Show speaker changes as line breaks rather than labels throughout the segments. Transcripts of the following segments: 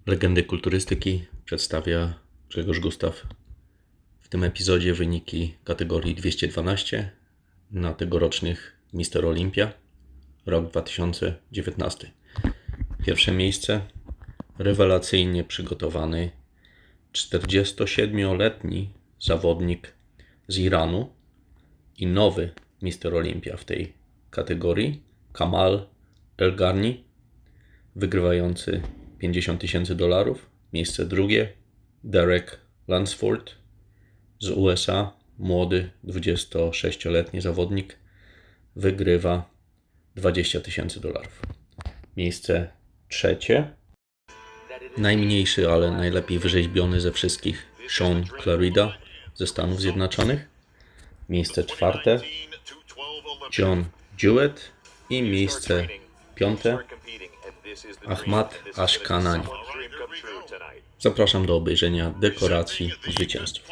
Legendy kulturystyki przedstawia Grzegorz Gustaw. W tym epizodzie wyniki kategorii 212 na tegorocznych Mr.Olympia, rok 2019. Pierwsze miejsce, rewelacyjnie przygotowany 47-letni zawodnik z Iranu i nowy Mr.Olympia w tej kategorii, Kamal El-Garni, wygrywający $50,000. Miejsce drugie, Derek Lunsford z USA, młody 26-letni zawodnik, wygrywa $20,000. Miejsce trzecie, najmniejszy, ale najlepiej wyrzeźbiony ze wszystkich, Sean Clarida ze Stanów Zjednoczonych. Miejsce czwarte, John Jewett i miejsce piąte, Ahmad Ashkanani. Zapraszam do obejrzenia dekoracji zwycięzców.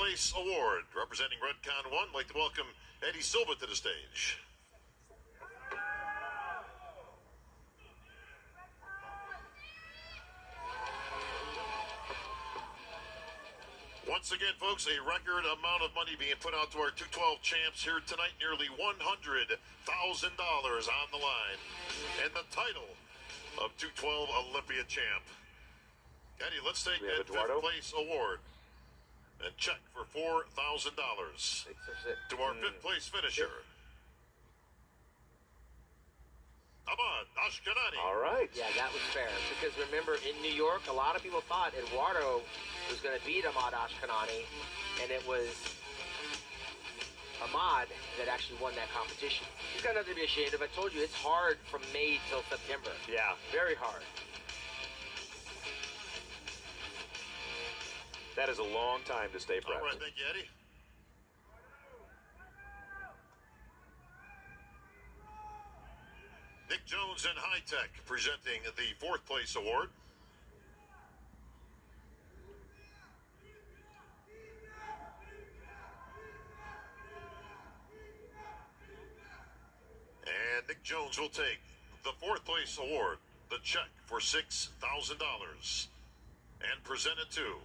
Once again, folks, a record amount of money being put out to our 212 champs here tonight. Nearly $100,000 on the line. And the title of 212 Olympia champ. Eddie, let's take that fifth place award and check for $4,000 to our fifth place finisher. Ahmad Ashkanani.
All right. Yeah, that was fair. Because remember, in New York, a lot of people thought Eduardo was going to beat Ahmad Ashkanani, and it was Ahmad that actually won that competition. He's got nothing to be ashamed of. I told you, it's hard from May till September. Yeah. Very hard. That is a long time to stay practicing.
All right, thank you, Eddie. Nick Jones and High Tech presenting the fourth place award. And Nick Jones will take the fourth place award, the check for $6,000, and present it to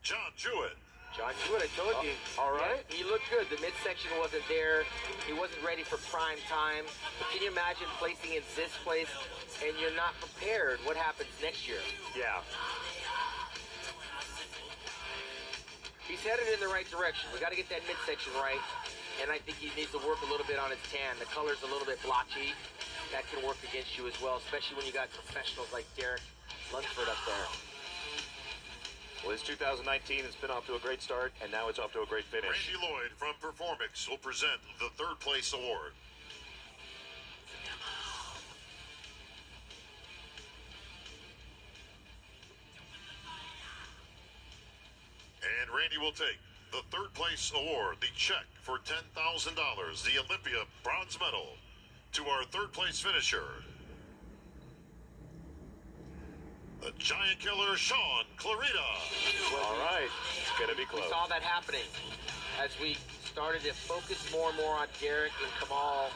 John Jewett.
John Jewett, I told you. All right. Yeah, he looked good. The midsection wasn't there. He wasn't ready for prime time. But can you imagine placing in this place and you're not prepared? What happens next year? Yeah. He's headed in the right direction. We got to get that midsection right. And I think he needs to work a little bit on his tan. The color's a little bit blotchy. That can work against you as well, especially when you got professionals like Derek Lunsford up there.
Well, his 2019 has been off to a great start, and now it's off to a great finish.
Randy Lloyd from Performix will present the third place award. And Randy will take the third place award, the check for $10,000, the Olympia bronze medal, to our third place finisher, the giant killer, Sean Clarida.
All right, it's going to be close.
We saw that happening as we started to focus more and more on Derek and Kamal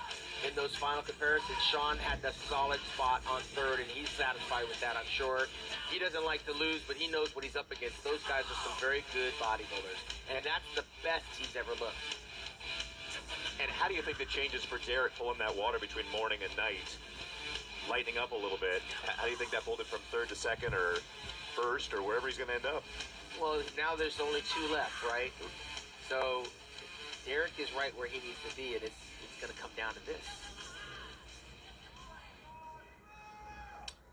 in those final comparisons. Sean had the solid spot on third, and he's satisfied with that, I'm sure. He doesn't like to lose, but he knows what he's up against. Those guys are some very good bodybuilders, and that's the best he's ever looked.
And how do you think the changes for Derek pulling that water between morning and night, lightening up a little bit? How do you think that pulled it from third to second or first or wherever he's going to end up?
Well, now there's only two left, right? So Derek is right where he needs to be, and it's going to come down to this.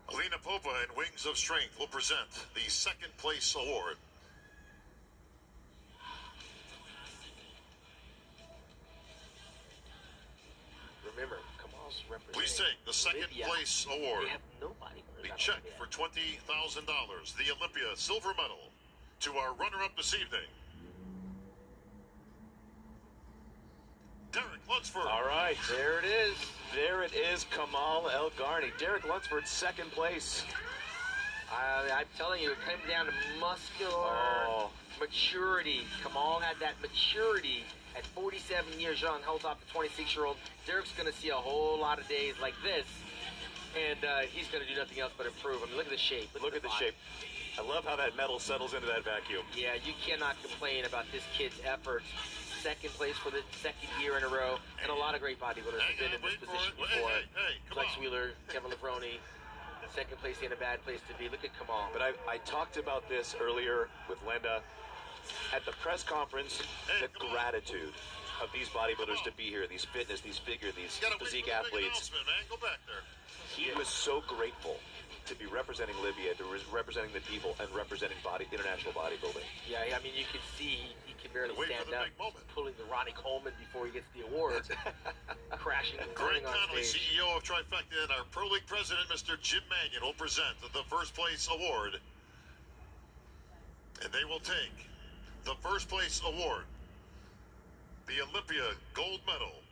Alina Popa and Wings of Strength will present the second place award.
Remember, Kamal's representing.
Please take the second place award.
They have nobody.
The check for $20,000, the Olympia silver medal, to our runner-up this evening, Derek Lunsford.
All right, there it is. There it is, Kamal El-Garni. Derek Lunsford, second place.
I'm telling you, it came down to muscular maturity. Kamal had that maturity at 47 years young, held off the 26-year-old. Derek's going to see a whole lot of days like this And he's going to do nothing else but improve. I mean, look at the shape.
Look at the shape. I love how that metal settles into that vacuum.
Yeah, you cannot complain about this kid's efforts. Second place for the second year in a row, and a lot of great bodybuilders have been in this position before. Flex Wheeler, Kevin Levrone, second place ain't a bad place to be. Look at Kamal.
But I talked about this earlier with Linda at the press conference. The gratitude of these bodybuilders to be here, these fitness, these figure, these physique athletes.
Go back there.
He was so grateful to be representing Libya, to representing the people, and representing international bodybuilding.
Yeah, I mean, you can see he can barely stand up, pulling the Ronnie Coleman before he gets the award, crashing and
Greg
burning on
Connolly,
stage.
CEO of Trifecta, and our Pro League president, Mr. Jim Mannion, will present the first place award. And they will take the first place award, the Olympia gold medal,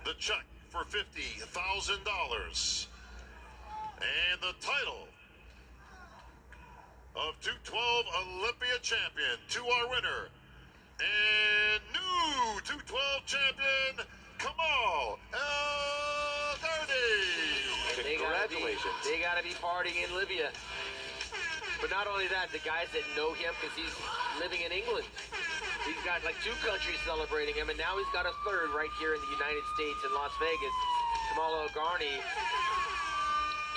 the check for $50,000, and the title of 212 Olympia champion to our winner and new 212 champion, Kamal El-Garni.
Congratulations.
They gotta be partying in Libya. But not only that, the guys that know him, because he's living in England, he's got like 2 countries celebrating him, and now he's got a third right here in the United States in Las Vegas. Kamal El-Garni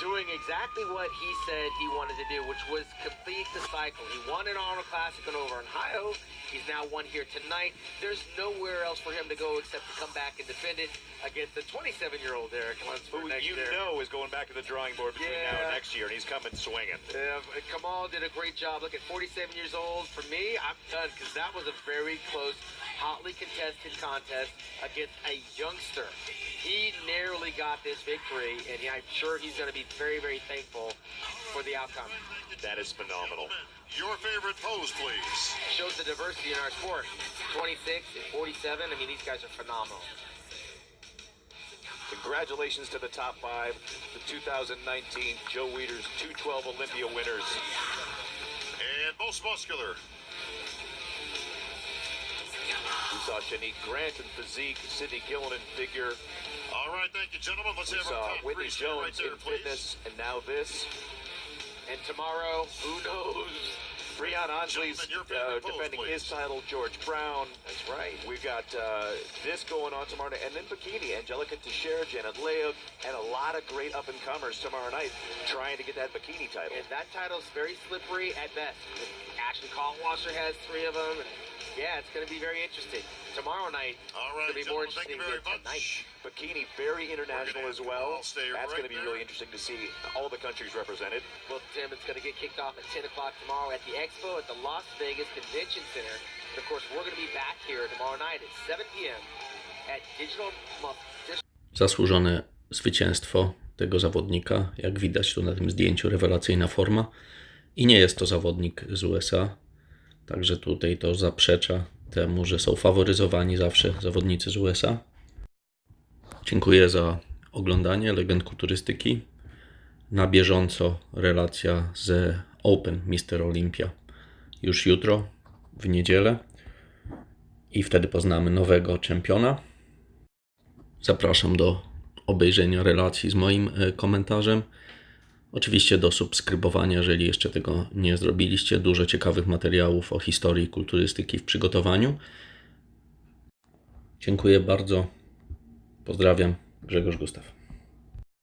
doing exactly what he said he wanted to do, which was complete the cycle. He won an Arnold Classic in over in Ohio. He's now won here tonight. There's nowhere else for him to go except to come back and defend it against the 27-year-old Derek Lunsford
Who
next
you
year.
know is going back to the drawing board between now and next year, and he's coming swinging.
Kamal did a great job. Look, at 47 years old, for me, I'm done, because that was a very close, hotly contested contest against a youngster. He narrowly got this victory, and I'm sure he's going to be very thankful for the outcome.
That is phenomenal.
Your favorite pose, please.
Shows the diversity in our sport. 26 and 47, I mean, these guys are phenomenal.
Congratulations to the top 5, the 2019 Joe Weider's 212 Olympia winners.
And most muscular.
We saw Shanique Grant in physique, Sydney Gillen in figure.
All right, thank you, gentlemen. Let's
We
have
saw
our top
Whitney
3 stand
Jones
right there,
in
please.
fitness, and now this.
And tomorrow, who knows?
Breon Anjali's
Gentlemen, your favorite pose,
defending his
please.
title, George Brown.
That's right.
We've got this going on tomorrow night, and then bikini, Angelica Teixeira, Janet Leov, and a lot of great up-and-comers tomorrow night trying to get that bikini title.
And that title's very slippery at best. Ashley Kaltwasser has 3 of them. And yeah, it's going to be very interesting. Tomorrow night,
All right,
it's going to be more
gentlemen, thank
interesting
you very
than tonight.
much.
Bikini, very international as well.
I'll stay
That's
right
going to be
there.
really interesting to see all the countries represented.
Well, Tim, it's going to get kicked off at 10 o'clock tomorrow at the Expo at the Las Vegas Convention Center. And, of course, we're going to be back here tomorrow night at 7 p.m. at Digital...
Zasłużone zwycięstwo tego zawodnika. Jak widać tu na tym zdjęciu, rewelacyjna forma. I nie jest to zawodnik z USA. Także tutaj to zaprzecza temu, że są faworyzowani zawsze zawodnicy z USA. Dziękuję za oglądanie Legend kulturystyki. Na bieżąco relacja z Open Mr.Olympia już jutro, w niedzielę. I wtedy poznamy nowego czempiona. Zapraszam do obejrzenia relacji z moim komentarzem. Oczywiście do subskrybowania, jeżeli jeszcze tego nie zrobiliście. Dużo ciekawych materiałów o historii kulturystyki w przygotowaniu. Dziękuję bardzo. Pozdrawiam. Grzegorz Gustaw.